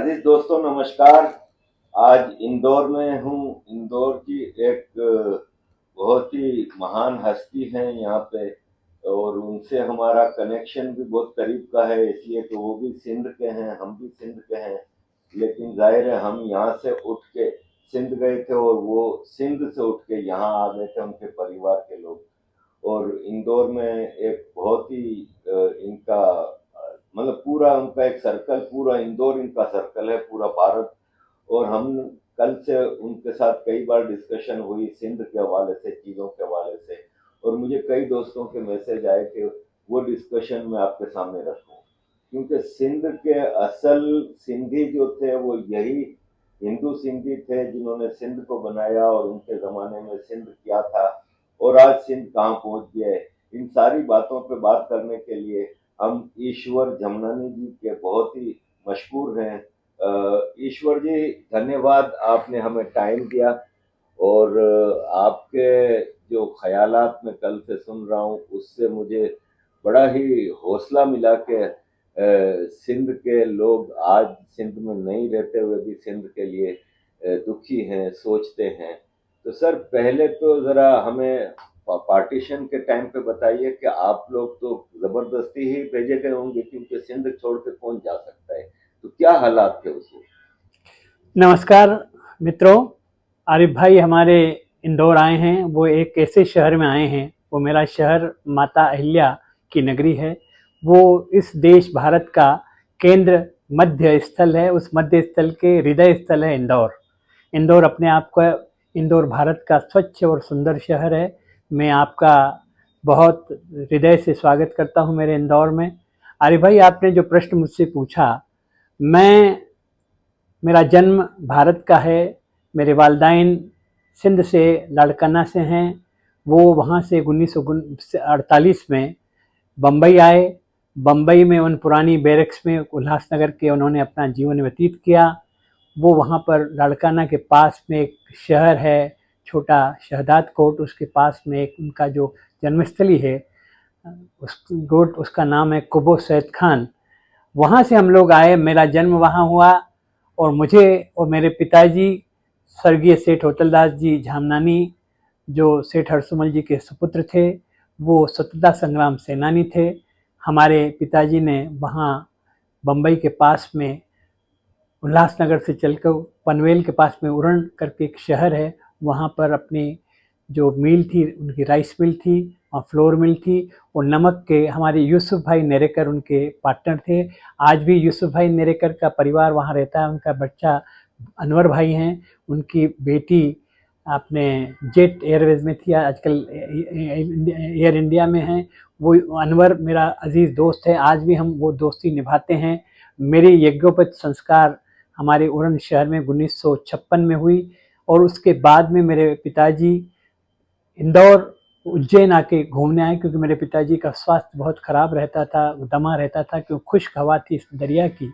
अजीज दोस्तों नमस्कार। आज इंदौर में हूँ। इंदौर की एक बहुत ही महान हस्ती है यहाँ पे, और उनसे हमारा कनेक्शन भी बहुत करीब का है, इसलिए कि वो भी सिंध के हैं, हम भी सिंध के हैं। लेकिन जाहिर है हम यहाँ से उठ के सिंध गए थे और वो सिंध से उठ के यहाँ आ गए थे, उनके परिवार के लोग। और इंदौर में एक बहुत ही इनका मतलब पूरा उनका एक सर्कल, पूरा इंदौर इनका सर्कल है, पूरा भारत। और हम कल से उनके साथ कई बार डिस्कशन हुई सिंध के हवाले से, चीज़ों के हवाले से, और मुझे कई दोस्तों के मैसेज आए कि वो डिस्कशन मैं आपके सामने रखूं, क्योंकि सिंध के असल सिंधी जो थे वो यही हिंदू सिंधी थे जिन्होंने सिंध को बनाया, और उनके ज़माने में सिंध क्या था और आज सिंध कहाँ पहुँच गया है। इन सारी बातों पे बात करने के लिए हम ईश्वर जमनानी जी के बहुत ही मशहूर हैं। ईश्वर जी धन्यवाद, आपने हमें टाइम दिया। और आपके जो ख्यालात मैं कल से सुन रहा हूँ उससे मुझे बड़ा ही हौसला मिला कि सिंध के लोग आज सिंध में नहीं रहते हुए भी सिंध के लिए दुखी हैं, सोचते हैं। तो सर पहले तो ज़रा हमें पार्टीशन के टाइम पे बताइए कि आप लोग तो ज़बरदस्ती ही भेजे गए होंगे, क्योंकि सिंध छोड़ के कौन जा सकता है, तो क्या हालात थे उस वक्त? नमस्कार मित्रों। आरिफ भाई हमारे इंदौर आए हैं। वो एक ऐसे शहर में आए हैं, वो मेरा शहर माता अहिल्या की नगरी है। वो इस देश भारत का केंद्र मध्य स्थल है, उस मध्य स्थल के हृदय स्थल है इंदौर। इंदौर अपने आप को, इंदौर भारत का स्वच्छ और सुंदर शहर है। मैं आपका बहुत हृदय से स्वागत करता हूँ मेरे इंदौर में। आरिफ भाई आपने जो प्रश्न मुझसे पूछा, मेरा जन्म भारत का है। मेरे वालिदैन सिंध से, लाड़काना से हैं। वो वहाँ से 1948 में बम्बई आए। बम्बई में उन पुरानी बैरक्स में उल्लासनगर के उन्होंने अपना जीवन व्यतीत किया। वो वहाँ पर लाड़काना के पास में एक शहर है छोटा शहदाद कोट, उसके पास में एक उनका जो जन्मस्थली है उसका नाम है कुबो सैयद खान। वहाँ से हम लोग आए, मेरा जन्म वहाँ हुआ। और मुझे और मेरे पिताजी स्वर्गीय सेठ होतलदास जी झामनानी, जो सेठ हरसुमल जी के सुपुत्र थे, वो स्वतंत्रता संग्राम सेनानी थे। हमारे पिताजी ने वहाँ बम्बई के पास में उल्लासनगर से चलकर पनवेल के पास में उरण करके एक शहर है, वहाँ पर अपनी जो मिल थी, उनकी राइस मिल थी और फ्लोर मिल थी। और नमक के हमारे यूसुफ भाई नेरेकर उनके पार्टनर थे। आज भी यूसुफ भाई नेरेकर का परिवार वहाँ रहता है। उनका बच्चा अनवर भाई हैं, उनकी बेटी अपने जेट एयरवेज में थी, आजकल एयर इंडिया में है। वो अनवर मेरा अजीज़ दोस्त है, आज भी हम वो दोस्ती निभाते हैं। मेरी यज्ञोपत संस्कार हमारे उरण शहर में 1956 में हुई। और उसके बाद में मेरे पिताजी इंदौर उज्जैन आके घूमने आए, क्योंकि मेरे पिताजी का स्वास्थ्य बहुत ख़राब रहता था, दमा रहता था, क्योंकि खुश्क हवा थी इस दरिया की।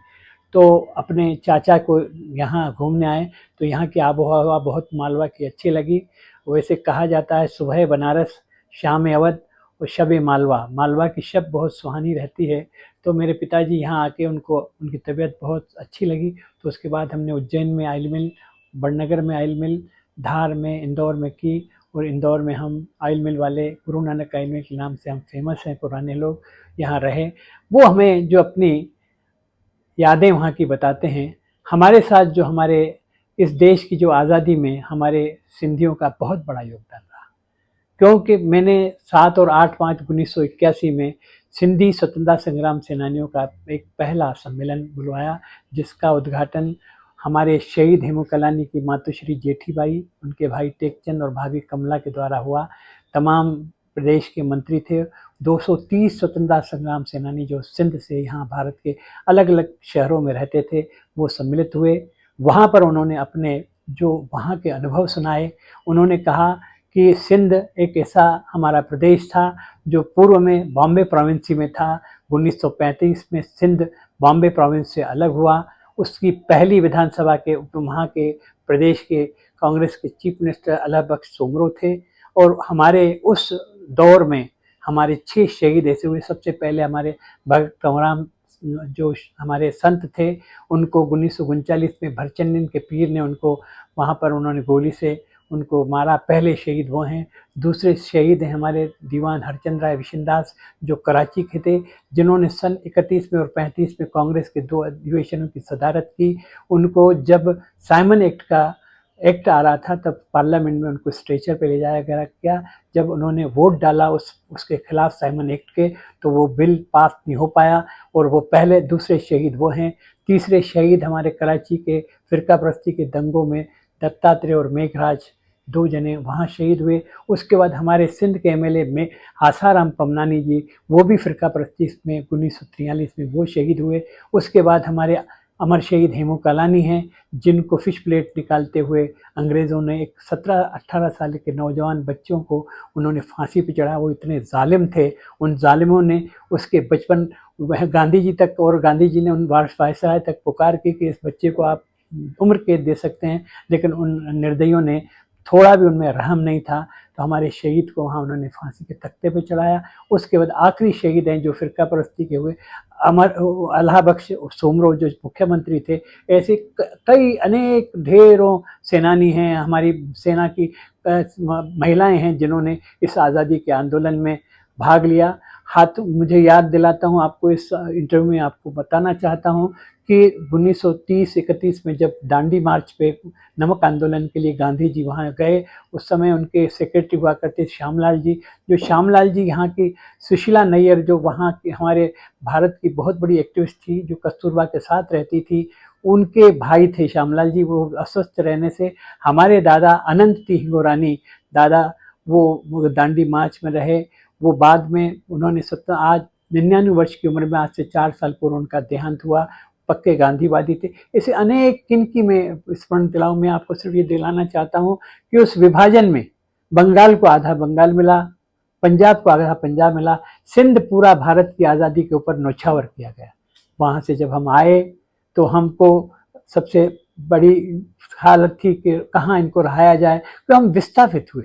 तो अपने चाचा को यहाँ घूमने आए, तो यहाँ की आबो हवा बहुत मालवा की अच्छी लगी। वैसे कहा जाता है सुबह बनारस, शाम अवध और शब मालवा, मालवा की शब बहुत सुहानी रहती है। तो मेरे पिताजी यहाँ आके उनको उनकी तबीयत बहुत अच्छी लगी। तो उसके बाद हमने उज्जैन में आयल मिल, बड़नगर में आयल मिल, धार में, इंदौर में की। और इंदौर में हम आयल मिल वाले, गुरु नानक आयल मिल के नाम से हम फेमस हैं, पुराने लोग यहाँ रहे। वो हमें जो अपनी यादें वहाँ की बताते हैं। हमारे साथ जो हमारे इस देश की जो आज़ादी में हमारे सिंधियों का बहुत बड़ा योगदान रहा, क्योंकि मैंने 7 और 8/5/1981 में सिंधी स्वतंत्रता संग्राम सेनानियों का एक पहला सम्मेलन बुलवाया, जिसका उद्घाटन हमारे शहीद हेमू कलानी की मातोश्री जेठीबाई, उनके भाई टेकचंद और भाभी कमला के द्वारा हुआ। तमाम प्रदेश के मंत्री थे। 230 स्वतंत्रता संग्राम सेनानी जो सिंध से यहाँ भारत के अलग अलग शहरों में रहते थे, वो सम्मिलित हुए। वहाँ पर उन्होंने अपने जो वहाँ के अनुभव सुनाए। उन्होंने कहा कि सिंध एक ऐसा हमारा प्रदेश था जो पूर्व में बॉम्बे प्रोविंस में था। 1935 में सिंध बॉम्बे प्रोविंस से अलग हुआ। उसकी पहली विधानसभा के वहाँ के प्रदेश के कांग्रेस के चीफ मिनिस्टर अल्लाह बख्श सोमरो थे। और हमारे उस दौर में हमारे 6 शहीद ऐसे हुए। सबसे पहले हमारे भगत कंवराम जो हमारे संत थे उनको 1939 में भरचंदन के पीर ने उनको वहाँ पर उन्होंने गोली से उनको मारा। पहले शहीद वो हैं। दूसरे शहीद हैं हमारे दीवान हरचंद राय विशिनदास जो कराची के थे, जिन्होंने सन 31 में और 35 में कांग्रेस के 2 अधिवेशनों की सदारत की। उनको जब साइमन एक्ट आ रहा था तब पार्लियामेंट में उनको स्ट्रेचर पे ले जाया गया। जब उन्होंने वोट डाला उसके खिलाफ साइमन एक्ट के, तो वो बिल पास नहीं हो पाया और वो दूसरे शहीद वो हैं। तीसरे शहीद हमारे कराची के फिरका परस्ती के दंगों में दत्तात्रेय और मेघराज 2 जने वहाँ शहीद हुए। उसके बाद हमारे सिंध के एमएलए में आसाराम पमनानी जी, वो भी फिरका परस्ती में 1943 में वो शहीद हुए। उसके बाद हमारे अमर शहीद हेमू कालानी हैं, जिनको फिश प्लेट निकालते हुए अंग्रेज़ों ने एक 17-18 साल के नौजवान बच्चों को उन्होंने फांसी पे चढ़ाया। वो इतने जालिम थे, उन जालिमों ने उसके बचपन वह गांधी जी तक, और गांधी जी ने उन वायसराय तक पुकार की कि इस बच्चे को आप उम्र कैद दे सकते हैं, लेकिन उन निर्दयियों ने थोड़ा भी उनमें रहम नहीं था, तो हमारे शहीद को वहाँ उन्होंने फांसी के तख्ते पे चढ़ाया। उसके बाद आखिरी शहीद हैं जो फिरका परस्ती के हुए अमर अल्लाह बख्श सोमरो जो मुख्यमंत्री थे। ऐसे कई अनेक ढेरों सेनानी हैं, हमारी सेना की महिलाएं हैं जिन्होंने इस आज़ादी के आंदोलन में भाग लिया। मुझे याद दिलाता हूँ आपको, इस इंटरव्यू में आपको बताना चाहता हूँ कि 1930-31 में जब दांडी मार्च पे नमक आंदोलन के लिए गांधी जी वहाँ गए, उस समय उनके सेक्रेटरी हुआ करते श्यामलाल जी। जो श्यामलाल जी यहाँ की सुशीला नैयर जो वहाँ की हमारे भारत की बहुत बड़ी एक्टिविस्ट थी, जो कस्तूरबा के साथ रहती थी, उनके भाई थे श्यामलाल जी। वो अस्वस्थ रहने से हमारे दादा अनंत हिंगोरानी दादा वो दांडी मार्च में रहे। वो बाद में उन्होंने आज 99 वर्ष की उम्र में, आज से 4 साल पूर्व उनका देहांत हुआ। पक्के गांधीवादी थे। ऐसे अनेक किनकी मैं स्मरण दिलाऊं। मैं आपको सिर्फ ये दिलाना चाहता हूँ कि उस विभाजन में बंगाल को आधा बंगाल मिला, पंजाब को आधा पंजाब मिला, सिंध पूरा भारत की आज़ादी के ऊपर न्यौछावर किया गया। वहाँ से जब हम आए तो हमको सबसे बड़ी हालत थी कि कहाँ इनको रहाया जाए, तो हम विस्थापित हुए।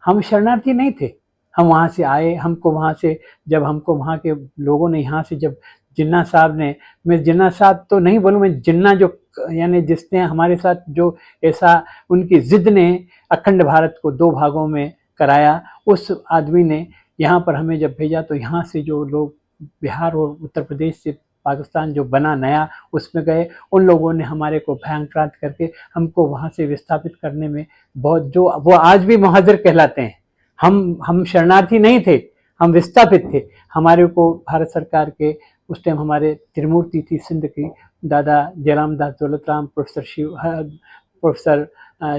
हम शरणार्थी नहीं थे, हम वहाँ से आए। हमको वहाँ से जब हमको वहाँ के लोगों ने यहाँ से जब जिन्ना साहब ने, मैं जिन्ना साहब तो नहीं बोलूँ, मैं जिन्ना जो यानी जिसने हमारे साथ जो ऐसा उनकी ज़िद ने अखंड भारत को 2 भागों में कराया, उस आदमी ने यहाँ पर हमें जब भेजा तो यहाँ से जो लोग बिहार और उत्तर प्रदेश से पाकिस्तान जो बना नया उसमें गए, उन लोगों ने हमारे को भयंक्रांत करके हमको वहाँ से विस्थापित करने में बहुत, जो वो आज भी मुहाजिर कहलाते हैं। हम शरणार्थी नहीं थे, हम विस्थापित थे। हमारे को भारत सरकार के उस टाइम हमारे त्रिमूर्ति थी सिंध की, दादा जयराम दास दौलतराम, प्रोफेसर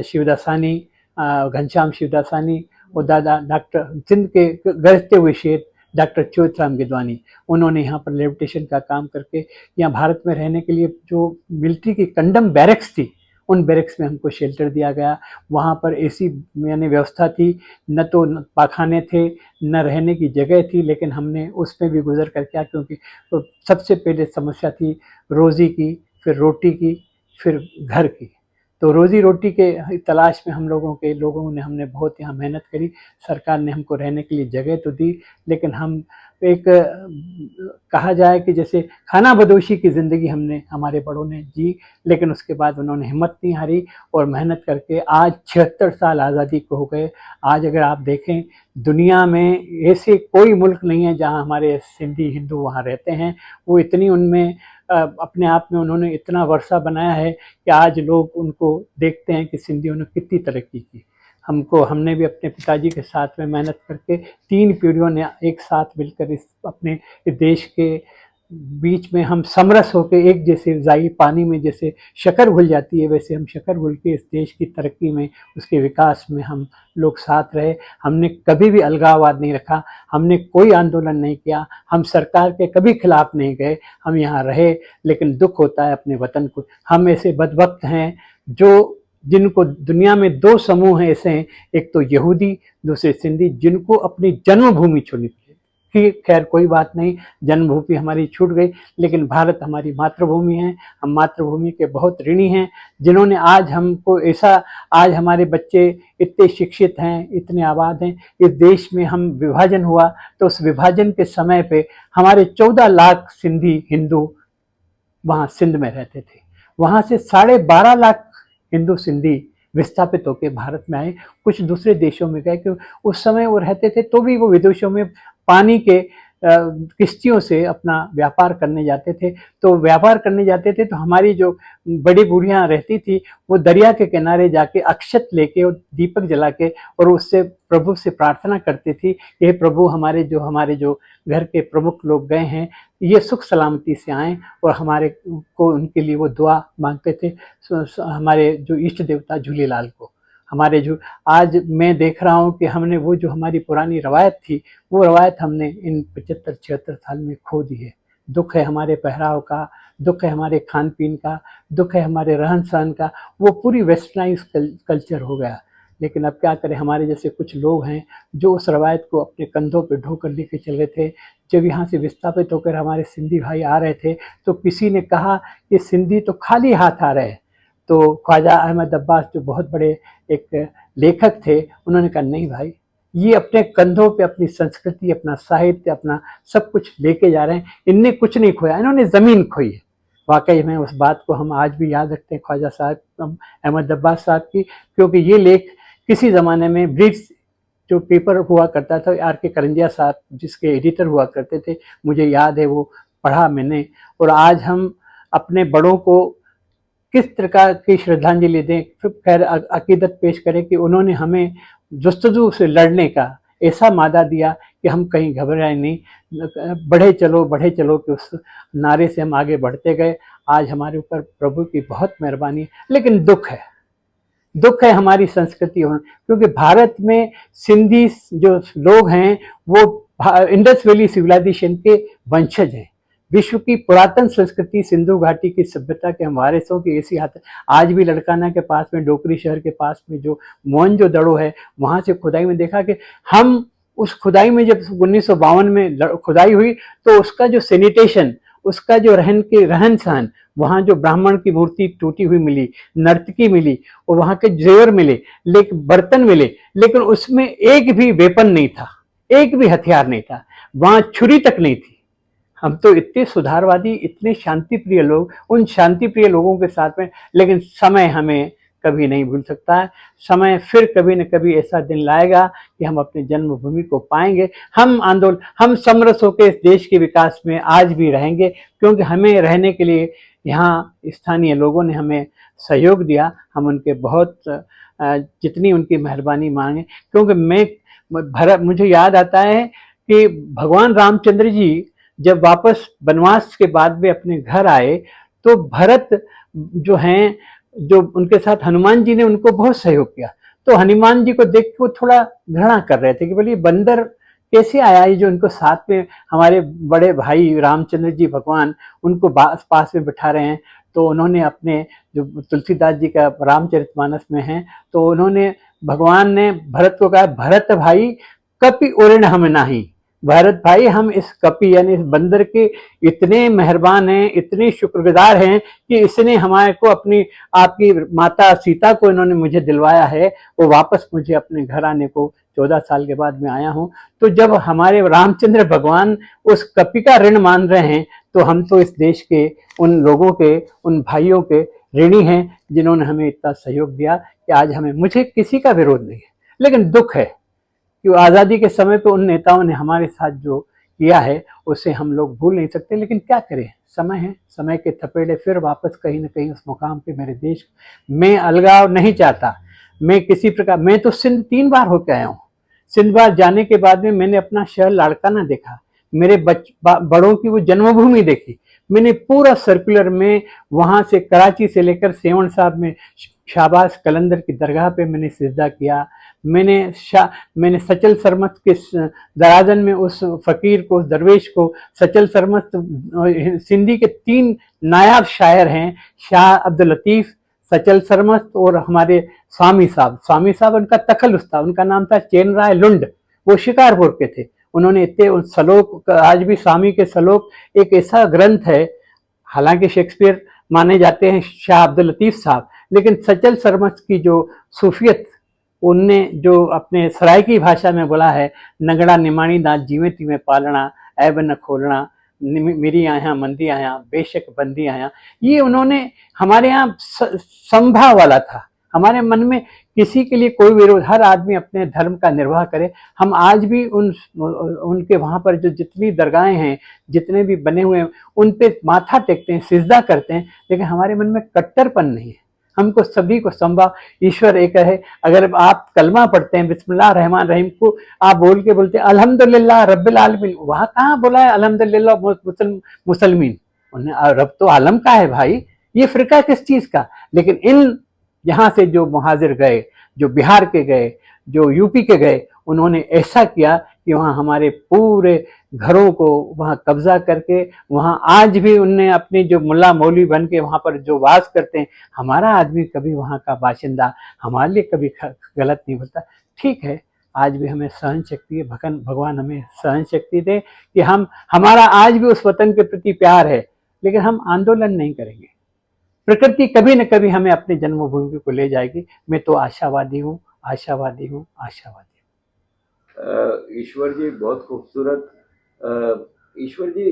शिवदासानी, घनश्याम शिवदासानी, और दादा डॉक्टर सिंध के गरजते हुए शेर डॉक्टर चौथराम गिदवानी, उन्होंने यहाँ पर लिबर्टेशन का काम करके यहाँ भारत में रहने के लिए जो मिलिट्री की कंडम बैरक्स थी, उन बैरक्स में हमको शेल्टर दिया गया। वहाँ पर एसी यानी व्यवस्था थी, न तो पाखाने थे न रहने की जगह थी, लेकिन हमने उसमें भी गुजर कर किया, क्योंकि तो सबसे पहले समस्या थी रोज़ी की, फिर रोटी की, फिर घर की। तो रोज़ी रोटी के तलाश में हमने बहुत यहाँ मेहनत करी। सरकार ने हमको रहने के लिए जगह तो दी, लेकिन हम एक कहा जाए कि जैसे खाना बदोशी की ज़िंदगी हमने, हमारे बड़ों ने जी, लेकिन उसके बाद उन्होंने हिम्मत नहीं हारी और मेहनत करके आज 76 साल आज़ादी को हो गए। आज अगर आप देखें दुनिया में ऐसे कोई मुल्क नहीं है जहाँ हमारे सिंधी हिंदू वहाँ रहते हैं। वो इतनी उनमें अपने आप में उन्होंने इतना वर्षा बनाया है कि आज लोग उनको देखते हैं कि सिंधियों ने कितनी तरक्की की। हमने भी अपने पिताजी के साथ में मेहनत करके 3 पीढ़ियों ने एक साथ मिलकर इस अपने देश के बीच में हम समरस होकर एक जैसे जाई पानी में जैसे शक्कर घुल जाती है, वैसे हम शक्कर घुल के इस देश की तरक्की में, उसके विकास में हम लोग साथ रहे। हमने कभी भी अलगाववाद नहीं रखा, हमने कोई आंदोलन नहीं किया, हम सरकार के कभी खिलाफ नहीं गए, हम यहाँ रहे। लेकिन दुख होता है अपने वतन को। हम ऐसे बदबख्त हैं जिनको दुनिया में 2 समूह हैं ऐसे हैं, एक तो यहूदी, दूसरे सिंधी, जिनको अपनी जन्मभूमि छोड़नी पड़ी। कि खैर कोई बात नहीं, जन्मभूमि हमारी छूट गई, लेकिन भारत हमारी मातृभूमि है। हम मातृभूमि के बहुत ऋणी हैं, जिन्होंने आज हमको ऐसा, आज हमारे बच्चे इतने शिक्षित हैं, इतने आबाद हैं। इस देश में हम विभाजन हुआ तो उस विभाजन के समय पे हमारे 14 लाख सिंधी हिंदू वहाँ सिंध में रहते थे। वहाँ से 12.5 लाख हिंदू सिंधी विस्थापित होकर भारत में आए, कुछ दूसरे देशों में गए, क्योंकि उस समय वो रहते थे तो भी वो विदेशों में पानी के किश्तियों से अपना व्यापार करने जाते थे। तो व्यापार करने जाते थे तो हमारी जो बड़ी बूढ़ियाँ रहती थी वो दरिया के किनारे जाके अक्षत लेके और दीपक जला के और उससे प्रभु से प्रार्थना करती थी कि हे प्रभु, हमारे जो घर के प्रमुख लोग गए हैं ये सुख सलामती से आएँ, और हमारे को उनके लिए वो दुआ मांगते थे हमारे जो इष्ट देवता झूलेलाल को। हमारे जो आज मैं देख रहा हूँ कि हमने वो जो हमारी पुरानी रवायत थी, वो रवायत हमने इन 75-76 साल में खो दी है। दुख है हमारे पहराव का, दुख है हमारे खान पीन का, दुख है हमारे रहन सहन का, वो पूरी वेस्टर्नाइज कल्चर हो गया। लेकिन अब क्या करें, हमारे जैसे कुछ लोग हैं जो उस रवायत को अपने कंधों पे ढो कर लेके चल गए थे। जब यहाँ से विस्थापित होकर हमारे सिंधी भाई आ रहे थे तो किसी ने कहा कि सिंधी तो खाली हाथ आ रहे हैं। तो ख्वाजा अहमद अब्बास जो बहुत बड़े एक लेखक थे, उन्होंने कहा नहीं भाई, ये अपने कंधों पे अपनी संस्कृति, अपना साहित्य, अपना सब कुछ लेके जा रहे हैं। इनने कुछ नहीं खोया, इन्होंने ज़मीन खोई है। वाकई में उस बात को हम आज भी याद रखते हैं ख्वाजा साहब अहमद अब्बास साहब की, क्योंकि ये लेख किसी ज़माने में ब्रिट्स जो पेपर हुआ करता था, R.K. करंजिया साहब जिसके एडिटर हुआ करते थे, मुझे याद है वो पढ़ा मैंने। और आज हम अपने बड़ों को किस प्रकार की श्रद्धांजलि दें, फिर खैर अकीदत पेश करें कि उन्होंने हमें जुस्तजू से लड़ने का ऐसा मादा दिया कि हम कहीं घबराए नहीं, बढ़े चलो कि उस नारे से हम आगे बढ़ते गए। आज हमारे ऊपर प्रभु की बहुत मेहरबानी है, लेकिन दुख है हमारी संस्कृति होना, क्योंकि भारत में सिंधी जो लोग हैं वो इंडस वैली सिविलाइजेशन के वंशज हैं। विश्व की पुरातन संस्कृति सिंधु घाटी की सभ्यता के हम वारिसों की ऐसी हाथ। आज भी लड़काना के पास में, डोकरी शहर के पास में जो मोहनजोदड़ो है, वहाँ से खुदाई में देखा कि हम उस खुदाई में जब 1952 में खुदाई हुई तो उसका जो सैनिटेशन, उसका जो रहन सहन, वहाँ जो ब्राह्मण की मूर्ति टूटी हुई मिली, नर्तकी मिली और वहाँ के जेवर मिले, लेकिन बर्तन मिले, लेकिन उसमें एक भी वेपन नहीं था, एक भी हथियार नहीं था, वहाँ छुरी तक नहीं थी। हम तो इतने सुधारवादी, इतने शांति प्रिय लोग, उन शांति प्रिय लोगों के साथ में, लेकिन समय हमें कभी नहीं भूल सकता है। समय फिर कभी न कभी ऐसा दिन लाएगा कि हम अपने जन्मभूमि को पाएंगे। हम समरस होकर इस देश के विकास में आज भी रहेंगे, क्योंकि हमें रहने के लिए यहाँ स्थानीय लोगों ने हमें सहयोग दिया। हम उनके बहुत जितनी उनकी मेहरबानी मांगे, क्योंकि मुझे याद आता है कि भगवान रामचंद्र जी जब वापस वनवास के बाद में अपने घर आए तो भरत जो हैं, जो उनके साथ हनुमान जी ने उनको बहुत सहयोग किया। तो हनुमान जी को देख के वो थोड़ा घृणा कर रहे थे कि बोले बंदर कैसे आया, ये जो इनको साथ में हमारे बड़े भाई रामचंद्र जी भगवान उनको पास में बिठा रहे हैं। तो उन्होंने अपने जो तुलसीदास जी का रामचरितमानस में है, तो उन्होंने भगवान ने भरत को कहा, भरत भाई कपि उरण हम नाही, भरत भाई हम इस कपि यानी इस बंदर के इतने मेहरबान हैं, इतने शुक्रगुजार हैं कि इसने हमारे को आपकी माता सीता को इन्होंने मुझे दिलवाया है, वो वापस मुझे अपने घर आने को 14 साल के बाद में आया हूँ। तो जब हमारे रामचंद्र भगवान उस कपि का ऋण मान रहे हैं, तो हम तो इस देश के उन लोगों के, उन भाइयों के ऋणी हैं जिन्होंने हमें इतना सहयोग दिया कि आज मुझे किसी का विरोध नहीं है। लेकिन दुख है कि आज़ादी के समय पे उन नेताओं ने हमारे साथ जो किया है उसे हम लोग भूल नहीं सकते। लेकिन क्या करें, समय है, समय के थपेड़े फिर वापस कहीं ना कहीं उस मुकाम पे मेरे देश। मैं अलगाव नहीं चाहता, मैं किसी प्रकार, मैं तो सिंध 3 बार होकर आया हूँ। सिंध बार जाने के बाद में मैंने अपना शहर लाड़काना देखा, मेरे बड़ों की वो जन्मभूमि देखी, मैंने पूरा सर्कुलर में वहाँ से कराची से लेकर सेवन साहब में शाहबाज कलंदर की दरगाह पे मैंने सिजदा किया। मैंने सचल सरमत के दराजन में उस फकीर को, उस दरवेश को, सचल सरमत सिंधी के 3 नायाब शायर हैं, शाह अब्दुल लतीफ़, सचल सरमत और हमारे स्वामी साहब उनका तखल्लुस था, उनका नाम था चैन राय लुंड, वो शिकारपुर के थे। उन्होंने इतने उन श्लोक, आज भी स्वामी के श्लोक एक ऐसा ग्रंथ है, हालांकि शेक्सपियर माने जाते हैं शाह अब्दुल लतीफ साहब, लेकिन सचल सरमस्त की जो सूफियत, उनने जो अपने सराइकी भाषा में बोला है, नगड़ा निमाणी दास जीवे तीवे पालना, ऐब न खोलना, मेरी आया मंदी आया बेशक बंदी आया, ये उन्होंने हमारे यहाँ संभाव वाला था। हमारे मन में किसी के लिए कोई विरोध, हर आदमी अपने धर्म का निर्वाह करे। हम आज भी उनके वहाँ पर जो जितनी दरगाहें हैं, जितने भी बने हुए हैं, उन पे माथा टेकते हैं, सिजदा करते हैं, लेकिन हमारे मन में कट्टरपन नहीं है। हमको सभी को संभव ईश्वर एक है। अगर आप कलमा पढ़ते हैं बिस्मिल्लाह रहमान रहीम को आप बोल के बोलते हैं अल्हम्दुलिल्लाह रब्बिल आलमीन, वहाँ कहाँ बोला है अल्हम्दुलिल्लाह मुसलमीन? उन्हें रब तो आलम का है भाई, ये फिरका किस चीज का? लेकिन इन यहाँ से जो मुहाजिर गए, जो बिहार के गए, जो यूपी के गए, उन्होंने ऐसा किया कि वहाँ हमारे पूरे घरों को वहाँ कब्जा करके, वहाँ आज भी उनने अपनी जो मुल्ला मौलवी बन के वहाँ पर जो वास करते हैं, हमारा आदमी कभी वहाँ का बाशिंदा हमारे लिए कभी गलत नहीं बोलता। ठीक है, आज भी हमें सहन शक्ति है, भगवान हमें सहन शक्ति दे कि हमारा आज भी उस वतन के प्रति प्यार है, लेकिन हम आंदोलन नहीं करेंगे। प्रकृति कभी न कभी हमें अपनी जन्मभूमि को ले जाएगी। मैं तो आशावादी हूँ, आशावादी हूँ, आशावादी हूँ। ईश्वर जी बहुत खूबसूरत। ईश्वर जी,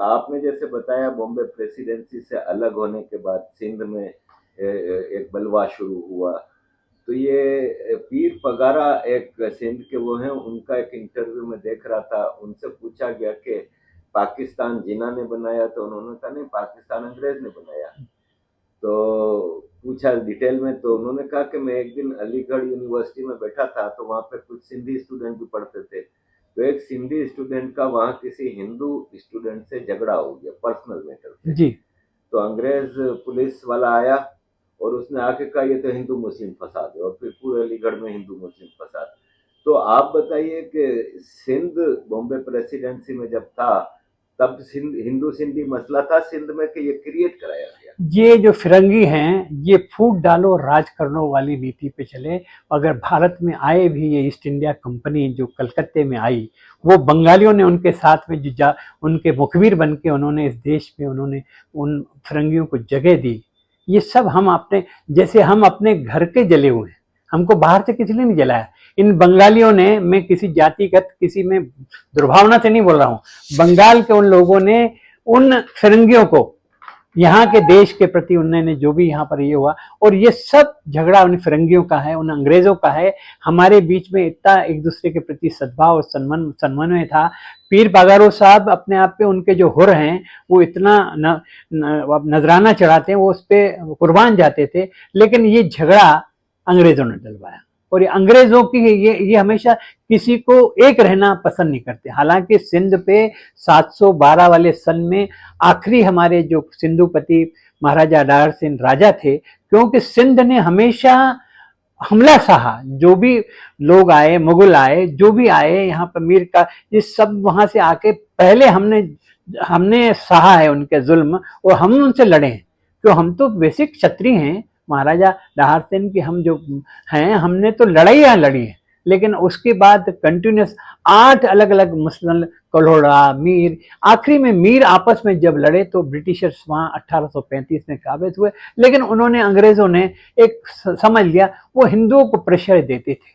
आपने जैसे बताया बॉम्बे प्रेसिडेंसी से अलग होने के बाद सिंध में एक बलवा शुरू हुआ, तो ये पीर पगारा एक सिंध के वो हैं, उनका एक इंटरव्यू में देख रहा था, उनसे पूछा गया कि पाकिस्तान जिन्ना ने बनाया, तो उन्होंने कहा नहीं, पाकिस्तान अंग्रेज ने बनाया। तो पूछा डिटेल में, तो उन्होंने कहा कि मैं एक दिन अलीगढ़ यूनिवर्सिटी में बैठा था, तो वहाँ पे कुछ सिंधी स्टूडेंट भी पढ़ते थे, तो एक सिंधी स्टूडेंट का वहाँ किसी हिंदू स्टूडेंट से झगड़ा हो गया पर्सनल मैटर पे जी। तो अंग्रेज पुलिस वाला आया और उसने आके कहा ये तो हिंदू मुस्लिम फसाद है, और फिर पूरे अलीगढ़ में हिंदू मुस्लिम फसाद। तो आप बताइए कि सिंध बॉम्बे प्रेसिडेंसी में जब था, तब हिंदू सिंधी मसला था सिंध में कि ये क्रिएट कराया गया? ये जो फिरंगी हैं, ये फूट डालो राज करनो वाली नीति पे चले। अगर भारत में आए भी, ये ईस्ट इंडिया कंपनी जो कलकत्ते में आई, वो बंगालियों ने उनके साथ में जो उनके मुखबिर बन के उन्होंने इस देश में उन्होंने उन फिरंगियों को जगह दी। ये सब हम अपने, जैसे हम अपने घर के जले हुए हैं, हमको बाहर से किसी ने नहीं जलाया। इन बंगालियों ने, मैं किसी जातिगत किसी में दुर्भावना से नहीं बोल रहा हूँ, बंगाल के उन लोगों ने उन फिरंगियों को, यहाँ के देश के प्रति उन्होंने जो भी यहाँ पर ये हुआ, और ये सब झगड़ा उन फिरंगियों का है, उन अंग्रेजों का है। हमारे बीच में इतना एक दूसरे के प्रति सद्भाव और समन्वय था। पीर पगारो साहब अपने आप पे, उनके जो हुर हैं, वो इतना नजराना चढ़ाते हैं, वो उस पर कुर्बान जाते थे, लेकिन ये झगड़ा अंग्रेजों ने डलवाया। और ये अंग्रेजों की ये हमेशा किसी को एक रहना पसंद नहीं करते। हालांकि सिंध पे 712 वाले सन में आखिरी हमारे जो सिंधुपति महाराजा डायर सिंह राजा थे, क्योंकि सिंध ने हमेशा हमला सहा। जो भी लोग आए, मुगल आए, जो भी आए यहाँ पर, मीर का, ये सब वहां से आके पहले हमने सहा है उनके जुल्म, और हम उनसे लड़े हैं। क्यों? हम तो बेसिक क्षत्रिय हैं, महाराजा डाहर सिंह की हम जो हैं, हमने तो लड़ाइयाँ लड़ी हैं। लेकिन उसके बाद कंटिन्यूस 8 अलग अलग मुस्लिम, कल्होड़ा, मीर, आखिरी में मीर आपस में जब लड़े तो ब्रिटिशर्स वहाँ 1835 में काबिज हुए। लेकिन उन्होंने, अंग्रेजों ने एक समझ लिया, वो हिंदुओं को प्रेशर देते थे।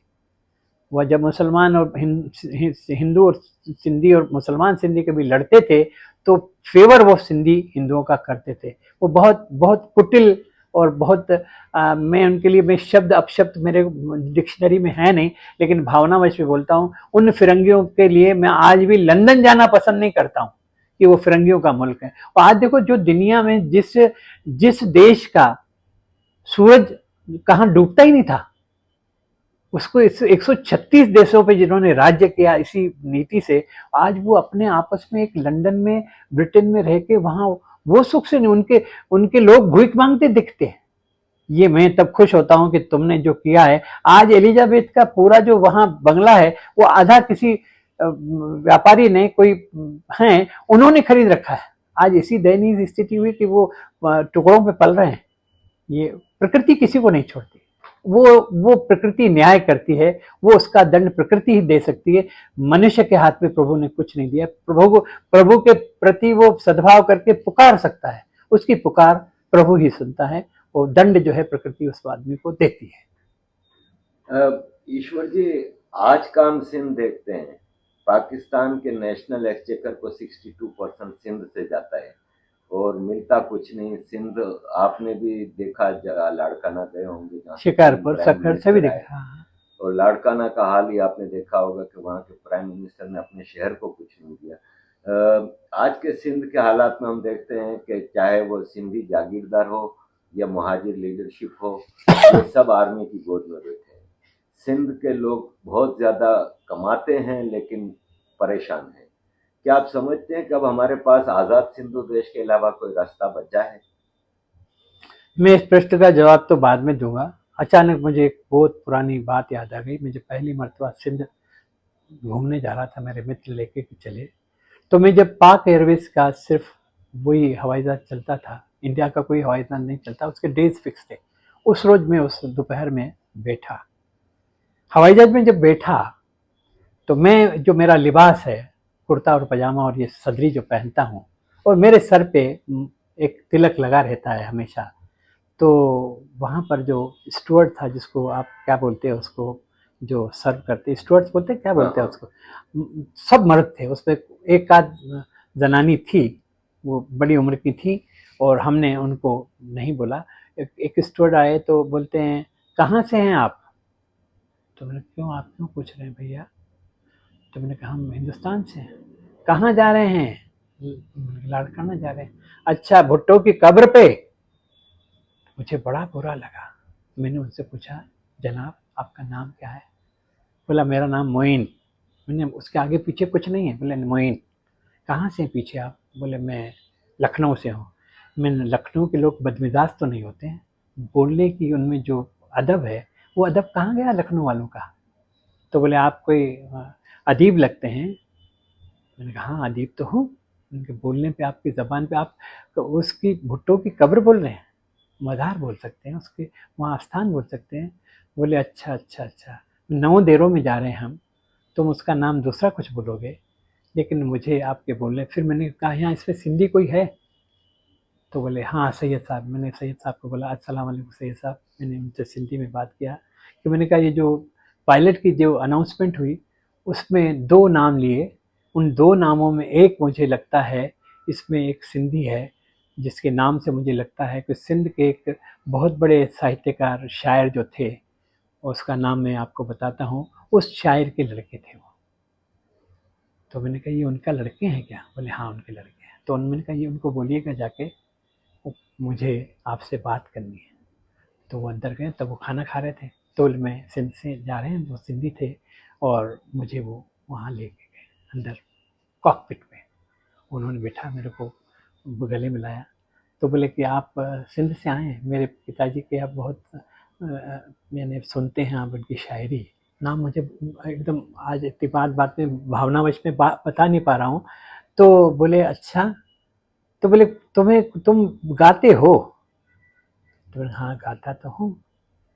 वह जब मुसलमान और हिंदू और सिंधी और मुसलमान सिंधी कभी लड़ते थे, तो फेवर वो सिंधी हिंदुओं का करते थे। वो बहुत बहुत कुटिल और बहुत मैं उनके लिए, मैं शब्द अपशब्द मेरे डिक्शनरी में है नहीं, लेकिन भावनावश में बोलता हूँ, उन फिरंगियों के लिए मैं आज भी लंदन जाना पसंद नहीं करता हूँ कि वो फिरंगियों का मुल्क है। और आज देखो, जो दुनिया में जिस देश का सूरज कहाँ डूबता ही नहीं था, उसको 136 देशों पे जिन्होंने राज्य किया इसी नीति से, आज वो अपने आपस में एक लंदन में, ब्रिटेन में रह के वहाँ वो सुख से नहीं, उनके लोग भीख मांगते दिखते हैं। ये मैं तब खुश होता हूँ कि तुमने जो किया है। आज एलिजाबेथ का पूरा जो वहाँ बंगला है, वो आधा किसी व्यापारी ने, कोई हैं, उन्होंने खरीद रखा है। आज इसी दयनीय स्थिति हुई कि वो टुकड़ों पे पल रहे हैं। ये प्रकृति किसी को नहीं छोड़ती। वो प्रकृति न्याय करती है, वो उसका दंड प्रकृति ही दे सकती है। मनुष्य के हाथ में प्रभु ने कुछ नहीं दिया। प्रभु के प्रति वो सद्भाव करके पुकार सकता है, उसकी पुकार प्रभु ही सुनता है। वो दंड जो है प्रकृति उस आदमी को देती है। ईश्वर जी, आज का हम सिंध देखते हैं, पाकिस्तान के नेशनल एक्सचेकर को 62% सिंध से जाता है और मिलता कुछ नहीं। सिंध आपने भी देखा, लाड़काना गए होंगे, शिकारपुर सखर से भी देखा। और लाड़काना का हाल ही आपने देखा होगा कि वहाँ के प्राइम मिनिस्टर ने अपने शहर को कुछ नहीं दिया। आज के सिंध के हालात में हम देखते हैं कि चाहे वो सिंधी जागीरदार हो या मुहाजिर लीडरशिप हो, ये सब आर्मी की गोद में बैठे हैं। सिंध के लोग बहुत ज़्यादा कमाते हैं लेकिन परेशान हैं। क्या आप समझते हैं कि अब हमारे पास आज़ाद सिंधु देश के अलावा कोई रास्ता बचा है? मैं इस प्रश्न का जवाब तो बाद में दूंगा। अचानक मुझे एक बहुत पुरानी बात याद आ गई। मुझे पहली मरतबा सिंध घूमने जा रहा था, मेरे मित्र लेके चले, तो मैं जब पाक एयरवेज का सिर्फ वही हवाई जहाज चलता था, इंडिया का कोई हवाई जहाज नहीं चलता, उसके डेज फिक्स थे। उस रोज मैं उस दोपहर में बैठा हवाई जहाज में। जब बैठा तो मैं, जो मेरा लिबास है कुर्ता और पजामा और ये सदरी जो पहनता हूँ, और मेरे सर पे एक तिलक लगा रहता है हमेशा, तो वहाँ पर जो स्टुअर्ड था, जिसको आप क्या बोलते हैं उसको, जो सर्व करते, स्टुअर्ड्स बोलते हैं, क्या बोलते हैं उसको, सब मर्द थे। उसमें एक आध जनानी थी, वो बड़ी उम्र की थी, और हमने उनको नहीं बोला। एक स्टुअर्ड आए तो बोलते हैं, कहाँ से हैं आप? तो मैंने, क्यों, आप क्यों पूछ रहे हैं भैया? तो मैंने कहा, हम हिंदुस्तान से हैं। कहाँ जा रहे हैं? लाड़काना जा रहे हैं। अच्छा, भुट्टो की कब्र पे? मुझे बड़ा बुरा लगा। मैंने उनसे पूछा, जनाब आपका नाम क्या है? बोला, मेरा नाम मोइन। मैंने, उसके आगे पीछे कुछ नहीं है? बोले, मोइन। कहाँ से पीछे आप? बोले, मैं लखनऊ से हूँ। मैंने, लखनऊ के लोग बदमिजाज तो नहीं होते हैं? बोलने की उनमें जो अदब है, वो अदब कहाँ गया लखनऊ वालों का? तो बोले, आप कोई अदीब लगते हैं। मैंने कहा, हाँ अदीब तो हूँ। उनके बोलने पे, आपकी ज़बान पे आप उसकी भुट्टो की कब्र बोल रहे हैं, मज़ार बोल सकते हैं, उसके वहाँ स्थान बोल सकते हैं। बोले, अच्छा अच्छा अच्छा, 9 देरों में जा रहे हैं हम, तुम उसका नाम दूसरा कुछ बोलोगे, लेकिन मुझे आपके बोलने। फिर मैंने कहा, यहाँ इसमें सिंधी कोई है? तो बोले, हाँ सैयद साहब। मैंने सैयद साहब को बोला, अस्सलाम वालेकुम सैयद साहब। मैंने उनसे सिंधी में बात किया कि मैंने कहा, ये जो पायलट की जो अनाउंसमेंट हुई, उसमें 2 नाम लिए, उन 2 नामों में एक मुझे लगता है इसमें एक सिंधी है, जिसके नाम से मुझे लगता है कि सिंध के एक बहुत बड़े साहित्यकार, शायर जो थे, उसका नाम मैं आपको बताता हूँ। उस शायर के लड़के थे वो। तो मैंने कहा, ये उनका लड़के हैं क्या? बोले, हाँ उनके लड़के हैं। तो मैंने कहा, ये उनको बोलिएगा जाके, मुझे आपसे बात करनी है। तो वो अंदर गए, तब वो खाना खा रहे थे। तो मैं, सिंध से जा रहे हैं, वो सिंधी थे, और मुझे वो वहाँ लेके गए अंदर कॉकपिट में। उन्होंने बैठा, मेरे को गले मिलाया। तो बोले कि आप सिंध से आए हैं? मेरे पिताजी के आप बहुत मैंने सुनते हैं आप उनकी शायरी। नाम मुझे एकदम आज इतनी बात में भावनावश में बता नहीं पा रहा हूँ। तो बोले, अच्छा। तो बोले, तुम गाते हो? तो मैंने, हाँ गाता तो हूँ।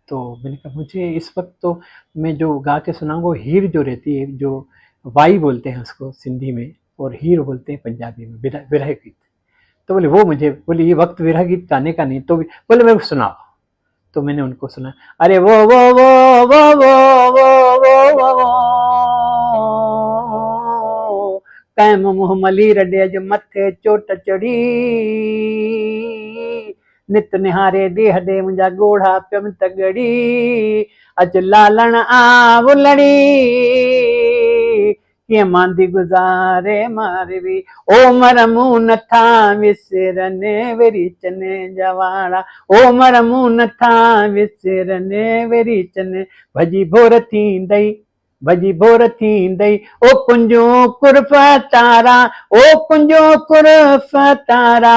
तो मैंने कहा, मुझे इस वक्त तो मैं जो गा के सुनाऊंगा, वो हीर जो रहती है, जो वाई बोलते हैं उसको सिंधी में, और हीर बोलते हैं पंजाबी में, विरह गीत। तो बोले, वो मुझे, बोले ये वक्त विरह गीत गाने का नहीं। तो बोले, मेरे को सुनाओ। तो मैंने उनको सुना, अरे वो कैम मुँह मली रडे ज मथे चोट चढ़ी, नित निहारे देह दे मुंहिंजा ॻोढ़ा पियम तगड़ी, अच लालण आवुलड़ी, कीअं मांदी गुज़ारे मारवी, ओ मरमू नथा विसरने वेरी चने जवाड़ा, ओ मरमू नथा विसरने वेरी चने, भजी भोर थींदई, भजी भोर थींदई, ओ कुंजो कुर्फ तारा, ओ कुंजो कुर्फ तारा,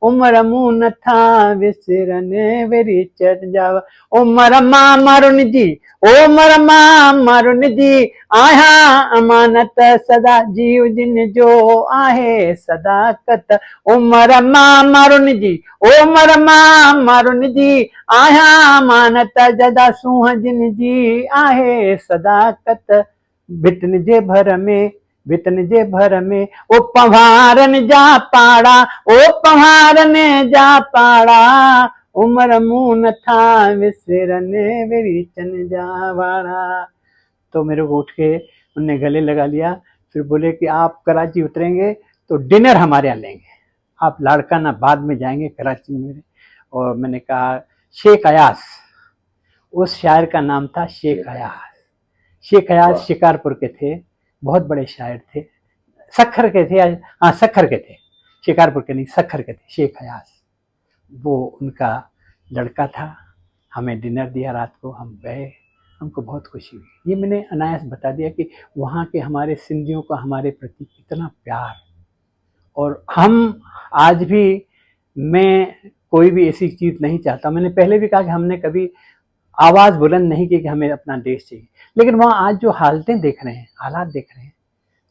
उमर मुंह न था विसरने वेरी चढ़ जावा। उमर मां मारुन जी, उमर मां मारुन जी, आया अमानत सदा जीव जिन जो आहे सदाकत। उमर मां मारुन जी, उमर मां मारुन जी, आया अमानत जदा सूह जिन जी आहे सदाकत। भितन जे भर में, भितन जे भर में, ओ पवारन जा पाड़ा, ओ पवारन जा पाड़ा, उमर मुंह न था विसरने वेरी चन जा वाड़ा। तो मेरे को उठ के उनने गले लगा लिया, फिर बोले कि आप कराची उतरेंगे तो डिनर हमारे यहाँ लेंगे, आप लाड़काना बाद में जाएंगे कराची में मेरे। और मैंने कहा शेख अयास, उस शायर का नाम था शेख अयास। शेख अयास शिकारपुर के थे, बहुत बड़े शायर थे, सखर के थे, हाँ सखर के थे, शिकारपुर के नहीं सखर के थे शेख अयास। वो उनका लड़का था, हमें डिनर दिया रात को, हम गए, हमको बहुत खुशी हुई। ये मैंने अनायास बता दिया कि वहाँ के हमारे सिंधियों का हमारे प्रति कितना प्यार। और हम आज भी, मैं कोई भी ऐसी चीज़ नहीं चाहता, मैंने पहले भी कहा कि हमने कभी आवाज़ बुलंद नहीं की कि हमें अपना देश चाहिए, लेकिन वहाँ आज जो हालतें देख रहे हैं, हालात देख रहे हैं,